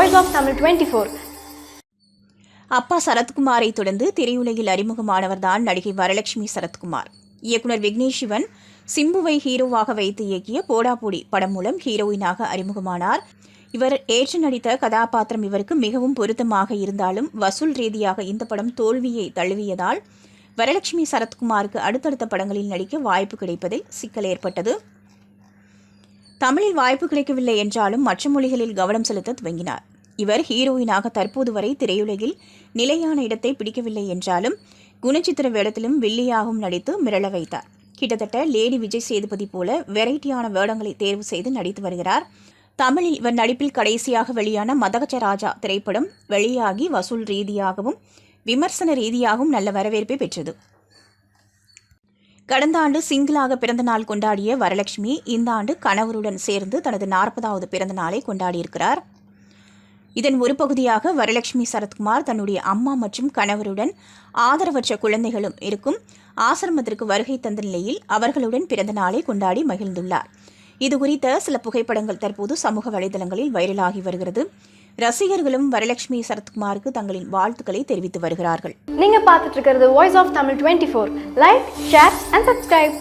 Voice of Tamil 24. அப்பா சரத்குமாரை தொடர்ந்து திரையுலகில் அறிமுகமானவர்தான் நடிகை வரலட்சுமி சரத்குமார். இயக்குனர் விக்னேஷ் சிவன் சிம்புவை ஹீரோவாக வைத்து இயக்கிய போடாபோடி படம் மூலம் ஹீரோயினாக அறிமுகமானார். இவர் ஏற்று நடித்த கதாபாத்திரம் இவருக்கு மிகவும் பொருத்தமாக இருந்தாலும் வசூல் ரீதியாக இந்த படம் தோல்வியை தழுவியதால் வரலட்சுமி சரத்குமாருக்கு அடுத்தடுத்த படங்களில் நடிக்க வாய்ப்பு கிடைப்பதில் சிக்கல் ஏற்பட்டது. தமிழில் வாய்ப்பு கிடைக்கவில்லை என்றாலும் மற்ற மொழிகளில் கவனம் செலுத்த துவங்கினார். இவர் ஹீரோயினாக தற்போது வரை திரையுலகில் நிலையான இடத்தை பிடிக்கவில்லை என்றாலும் குணச்சித்திர வேடத்திலும் வில்லியாகவும் நடித்து மிரள வைத்தார். கிட்டத்தட்ட லேடி விஜய் சேதுபதி போல வெரைட்டியான வேடங்களை தேர்வு செய்து நடித்து வருகிறார். தமிழில் இவர் நடிப்பில் கடைசியாக வெளியான மதகஜ ராஜா திரைப்படம் வெளியாகி வசூல் ரீதியாகவும் விமர்சன ரீதியாகவும் நல்ல வரவேற்பை பெற்றது. கடந்த ஆண்டு சிங்கிளாக பிறந்த நாள் கொண்டாடிய வரலட்சுமி இந்த ஆண்டு கணவருடன் சேர்ந்து தனது 40வது பிறந்த நாளை கொண்டாடியிருக்கிறார். இதன் ஒரு பகுதியாக வரலட்சுமி சரத்குமார் தன்னுடைய அம்மா மற்றும் கணவருடன் ஆதரவற்ற குழந்தைகளும் இருக்கும் ஆசிரமத்திற்கு வருகை தந்த நிலையில் அவர்களுடன் பிறந்த நாளை கொண்டாடி மகிழ்ந்துள்ளார். இது குறித்த சில புகைப்படங்கள் தற்போது சமூக வலைதளங்களில் வைரலாகி வருகிறது. ரசிகர்களும் வரலட்சுமி சரத்குமாருக்கு தங்களின் வாழ்த்துக்களை தெரிவித்து வருகிறார்கள். நீங்க பார்த்துட்டு இருக்கிறது Voice of Tamil 24. Like, share and subscribe.